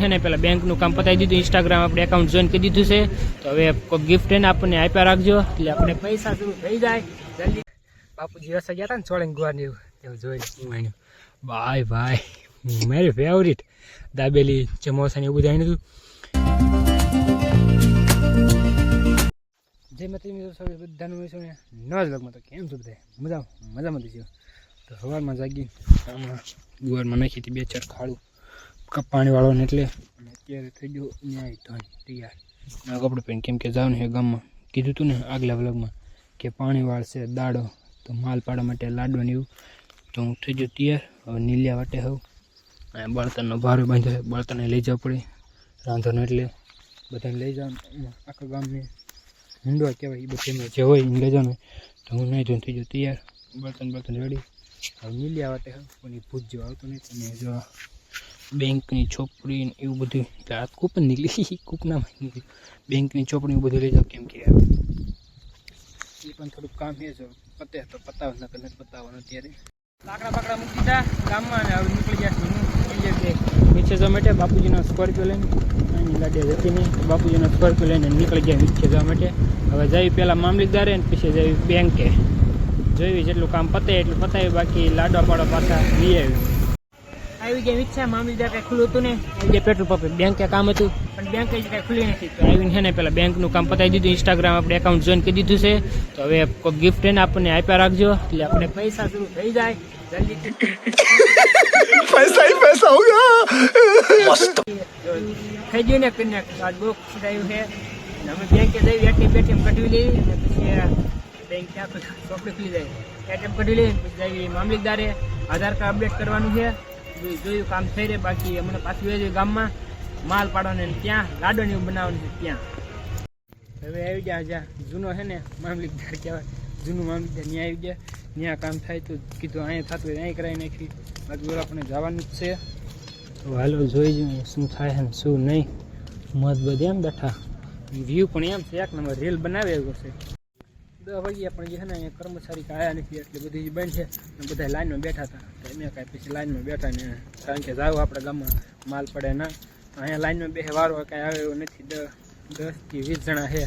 છે ને પેલા બેંકનું કામ પતાવી દીધું, ઇન્સ્ટાગ્રામ આપણે એકાઉન્ટ જોઈન કરી દીધું છે. તો હવે કોઈ ગિફ્ટ એને આપણને આપ્યા રાખજો એટલે આપણે પૈસા શરૂ થઈ જાય જલ્દી. બાપુજી રસ્તા ગયા હતા ને ચોળંગ ગુવાની એવું જોઈ લે. ભાઈ ભાઈ મારી ફેવરિટ દાબેલી સમોસા ને એવું બધું આવ્યું હતું. જે મેં તમે બધાનું મેં ને નવા જ લગમાં તો કેમ છું બધા મજામાં થયું. તો સવારમાં જાગી આમાં ગુવારમાં નાખી હતી 2-4 ખાડું પાણીવાળો ને એટલે અત્યારે થઈ ગયો ન્યાય ધોઈ તૈયાર. કપડું પહેરીને કેમ કે જવાનું છે ગામમાં. કીધું હતું ને આગલા વ્લોગમાં કે પાણી વાળશે દાડો તો માલ પાડવા માટે લાડવાની એવું. તો હું થઈ ગયો તૈયાર. હવે નીલિયા વાટે હોઉં અને બળતણનો ભારો બાંધ્યો. બળતણને લઈ જવું પડે રાંધવાનું એટલે બધાને લઈ જવાનું. આખા ગામને ઊંડવા કહેવાય એ બધે જે હોય એને લઈ જવાનું. તો હું નહીં ધોઈને થઈ ગયો તૈયાર. બળતણ રેડી. હવે નીલિયા વાટે હોઉં પણ એ ભૂત જેવું આવતું નથી. અને જો બેંકની ચોપડી એવું બધું એટલે આ કૂપ નીકળી કૂપનામાં નીકળી બેંકની ચોપડી એવું બધું લઈ જાવ કેમ કે એ પણ થોડુંક કામ છે. જો પતે તો પતાવ નથી પતાવવાનું અત્યારે. લાકડા બાકડા મૂકી દીધા ગામમાં અને હવે નીકળી ગયા નીચે જવા માટે. બાપુજીનો સ્કોર્પિયો લઈને અહીંની ગાડી જતી નહીં. બાપુજીનો સ્કોર્પિયો લઈને નીકળી ગયા નીચે જવા માટે. હવે જઈ પહેલાં મામલતદારે અને પછી જઈ બેંકે જોયું જેટલું કામ પતે એટલું પતાવ્યું. બાકી લાડવા પાડો પાછા લઈ આવી ગયા ઈચ્છા. મામલતદાર કાંઈ ખુલ્લું હતું ને જે પેટ્રોલ પંપે બેંકે કામ હતું પણ બેંક જ કાંઈ ખુલ્લી નથી. તો આવીને છે ને પેલા બેંકનું કામ પતાવી દીધું, ઇન્સ્ટાગ્રામ આપણે એકાઉન્ટ જોઈન કરી દીધું છે. તો હવે કોઈ ગિફ્ટ એને આપણને આપ્યા રાખજો એટલે આપણે પૈસા શરૂ થઈ જાય જલ્દી. પૈસા ही पैसा होगा मस्त થઈ ગયું ને કરીને કાર્ડ બુક કરાવ્યું છે. અમે બેંકે જઈ એટીએમ કઢવી લેવી અને પછી બેંક ત્યાં ચોપડી ખુલી જાય એટીએમ કઢવી લઈએ. પછી જઈએ મામલતદારે આધાર કાર્ડ અપડેટ કરવાનું છે. જોયું કામ થઈ રહે. બાકી અમને પાછું એ ગામમાં માલ પાડવાનો ત્યાં લાડવાની એવું બનાવવાનું છે ત્યાં. હવે આવી ગયા જ્યાં જૂનો છે ને મામલતદાર કહેવાય જૂનું મામલતદાર ત્યાં આવી ગયા. ત્યાં કામ થાય તો કીધું અહીંયા થતું હોય અહીં કરાવી નાખી. બાકી બોલ આપણે જવાનું જ છે. તો હાલો જોઈ જોઈએ શું થાય છે ને શું નહીં. મત બધે એમ બેઠા વ્યૂ પણ એમ છે એક નંબર. રીલ બનાવે એવું છે. 10 વાગ્યા પણ જે છે ને અહીંયા કર્મચારી આવ્યા નથી એટલે બધી બંધ છે. બધા લાઈનમાં બેઠા હતા. તો એમ કાંઈ પછી લાઈનમાં બેઠા ને કારણ કે જાવ આપણે ગામમાં માલ પડે ના. અહીંયા લાઈનમાં બે વારો કાંઈ આવે એવું નથી. 10 થી 20 જણા છે.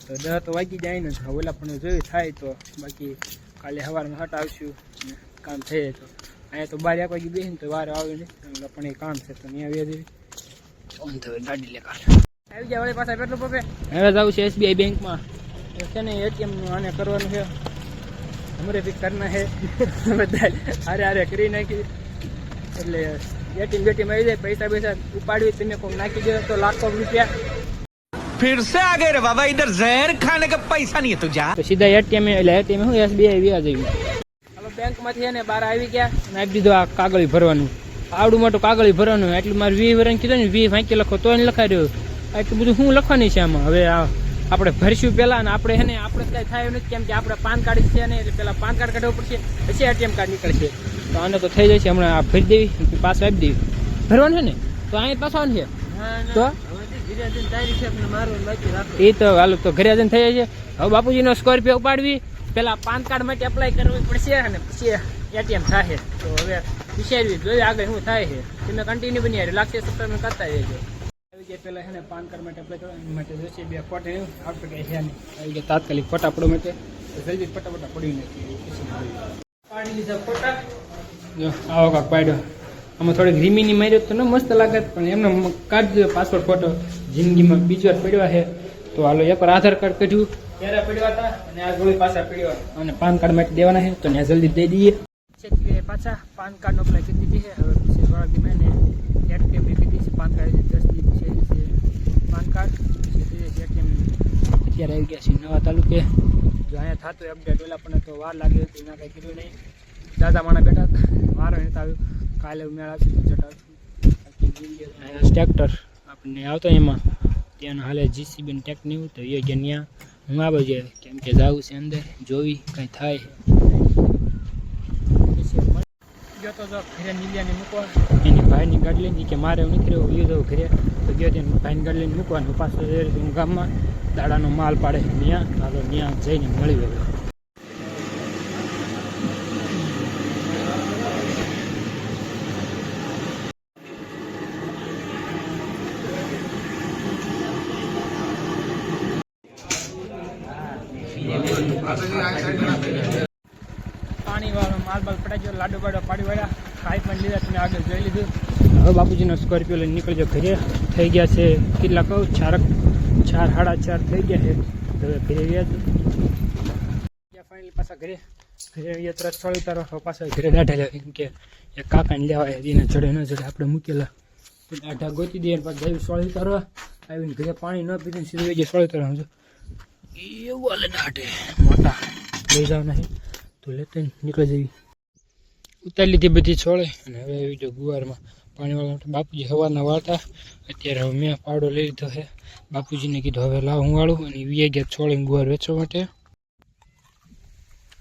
તો 10 તો વાગી જાય ને ઓલા પણ જોયું થાય તો બાકી કાલે સવારમાં હટ આવશું કામ થઈ જાય. તો અહીંયા તો 12 વાગે બેસીને તો વારો આવે નહીં પણ એ કામ છે તો ત્યાં વેરી ગાડી લે કાઢ આવી જાય. વળી પાછા પેટ્રોલ પંપે હવે જવું છે SBI બેંકમાં છે ને એટીએમનું આને કરવાનું છે. અમારે બી કરના છે બધા હારે કરી નાખી એટલે એટીએમ આવી જાય. પૈસા ઉપાડવી તમે કોઈ નાખી દો તો લાખો રૂપિયા. फिर से आ गए रे बाबा इधर जहर खाने का पैसा नहीं है तो जा. તો સીધા એટીએમ એટલે એટીએમ હું SBI વ્યા જઈ. હાલો બેંકમાંથી છે ને બહાર આવી ગયા અને આપી દીધું આ કાગળી ભરવાનું. આવડું મોટું કાગળી ભરવાનું એટલું મારે 20 વર્ષ કીધું ને 20 વાંકી લખો તો એને લખાઈ રહ્યો. એટલું બધું શું લખવાની છે આમાં. હવે આપણે ભરશું પહેલાં અને આપણે છે ને આપણે કાંઈ થાય નથી કેમ કે આપણે પાન કાર્ડ છે ને એટલે પહેલાં પાન કાર્ડ કાઢવું પડશે પછી એટીએમ કાર્ડ નીકળશે. તો આને તો થઈ જશે હમણાં આ ભરી દેવી પાછું આપી દેવી. ભરવાનું છે ને તો અહીંયા પાછું છે તો એ તો હાલો તો ઘરે જઈને થઈ જાય છે. હવે બાપુજીનો સ્કોર્પિયો ઉપાડવી પેલા પાન કાર્ડ માટે એપ્લાય કરવી પડશે અને પછી એટીએમ થાય. તો હવે વિચારવી જોઈએ આગળ શું થાય છે. તમે કન્ટિન્યુ બની લાગશે સપ્તાહમાં કરતા રહેજો. આવી ગયા પહેલાં છે ને પાન કાર્ડ માટે એપ્લાય કરવા માટે જોશે 2 ફોટા એવું આપણે કંઈ છે નહીં. આવી ગયા તાત્કાલિક ફોટા પડવા માટે જલ્દી ફટાફટ પડી નાખી પાડી લીધા ફોટા. જો આવો કાંક પાડ્યો. આમાં થોડીક રીમીની માર્યો તો ન મસ્ત લાગે પણ એમને કાઢી દો પાસપોર્ટ ફોટો. જિંદગીમાં બીજી વાર પડ્યા છે તો હાલો એક વાર આધાર કાર્ડ કાઢ્યું ત્યારે પડ્યા હતા અને આ ગોળી પાછા પડ્યા અને પાન કાર્ડ માટે દેવાના છે તો ત્યાં જલ્દી દઈ દઈએ. પાછા પાન કાર્ડનો અપ્લાય કરી દીધી છે. હવે પછી થોડાક દી મેં એટીએમ કરી દીધી પાન કાર્ડ 10 દી પછી પાન કાર્ડ પછી એટીએમ. અત્યારે આવી ગયા છે નવા તાલુકે. જો અહીંયા થતું અપડેટ ઓલા પણ તો વાર લાગે એના કંઈ કીધું નહીં. દાદા માણા બેઠા વારો નથી આવ્યો. કાલે મેળ આવશે તો જટા ટ્રેક્ટર આપણને આવતો એમાં ત્યાંનું હાલે JCB ને ટેક નહીં તો એ ગયા ત્યાં હું આવે છે કેમ કે જવું છે અંદર જોવી કંઈ થાય. ગયો તો ઘરે નીલિયાને મૂકવા એની ભાઈની ગાડી લઈને કે મારે એવું નથી રહ્યું એ જવું ઘરે તો ગયો તેને ભાઈની ગાડી લઈને મૂકવાનું પાછો હું ગામમાં દાડાનો માલ પાડે ત્યાં ચાલો ત્યાં જઈને મળી ગયો. પાણી વાળો માલ બાલ પડાઈ ગયો, લાડુ બાડો પાડી વાળા ખાઈ પણ લીધા, તમે આગળ જોઈ લીધું. હવે બાપુજીનો સ્કોર્પિયો લઈને નીકળજો ઘરે. થઈ ગયા છે કેટલા કહું, 4 4:30 થઈ ગયા છે. હવે ઘરે ગયા ફાઇનલી પાછા ઘરે આવ્યા, તરત સોળી તારો પાછા ઘરે દાઢા લેવા, કેમ કે એક કાકાને લેવાય એને જડે ન જડે આપણે મૂકેલા તો દાઢા ગોતી દઈએ, પાછા જઈ સોળી તારવા આવીને ઘરે પાણી ન પીધું સીધું જઈએ સોળી તારવા. સમજો એવું હાલે દાઢે મોટા લઈ જાવ નહીં તો લેતા નીકળી જવી. ઉતારી લીધી બધી છોડે અને હવે આવી જો ગુવારમાં પાણી વાળવા માટે. બાપુજી સવારના વાળતા, અત્યારે હવે મેં પાવડો લઈ લીધો છે. બાપુજીને કીધું હવે લાવ હું વાળું, અને વીએ ગયા છોડીને ગુવાર વેચવા માટે.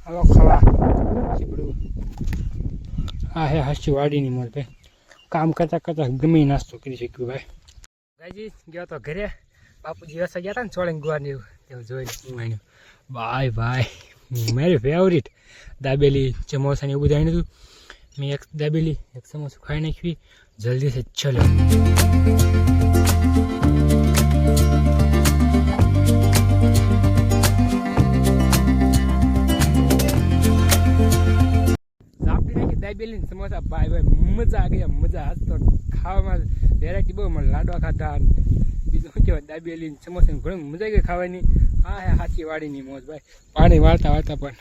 હાલો ખલા ચીપડું આ હે હાસી વાડીની મોર ભાઈ, કામ કરતા કરતા ગમે નાસ્તો કરી શક્યું ભાઈ. ગાયજી ગયો તો ઘરે, બાપુજી વેચવા ગયા હતા ને છોડીને ગુવારની એવું જોઈ હું આણ્યું ભાઈ ભાઈ મારી ફેવરિટ દાબેલી સમોસા ને એવું બધું આણ્યું હતું. મેં એક દાબેલી એક સમોસું ખાઈ નાખી જલ્દીથી. ચલો દાબેલી સમોસા ભાઈ ભાઈ મજા આ ગયા, મજા. આજ તો ખાવામાં વેરાયટી બહુ મળે, લાડવા ખાધા બીજું શું કહેવાય દાબેલી સમોસા ઘણી મજા આવી ગઈ ખાવાની. હા હે હાચી વાડીની મોજ ભાઈ. પાણી વાળતા વાળતા પણ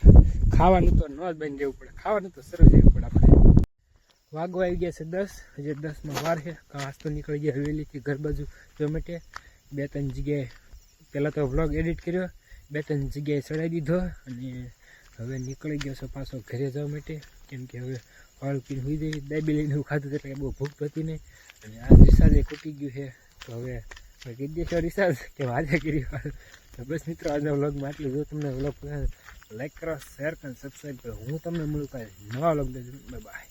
ખાવાનું તો ન જ બની જવું પડે, ખાવાનું તો સરસ જવું પડે આપણે. વાગવા આવી ગયા છે 10, હજી 10માં વાર છે. ઘાસ તો નીકળી ગયા હવેલીથી ઘર બાજુ જોવા માટે. 2-3 જગ્યાએ પહેલાં તો વ્લોગ એડિટ કર્યો, 2-3 જગ્યાએ ચડાવી દીધો, અને હવે નીકળી ગયો છે પાછો ઘરે જવા માટે, કેમ કે હવે વાળું પીને હોઈ જાય. દાબેલીને એવું ખાધું એટલે બહુ ભૂખ હતી નહીં, અને આ રિસાર્જે ખૂટી ગયું છે તો હવે કહી દેશો રિસાર્જ કે વાજે કરી વાળું. તો બસ મિત્રો આજના વ્લોગમાં આટલું. જો તમને વ્લોગ પસંદ લાઈક કરો, શેર કરો, સબસ્ક્રાઈબ કરો. હું તમને મળું કાંઈ નવા વ્લોગ. Bye bye.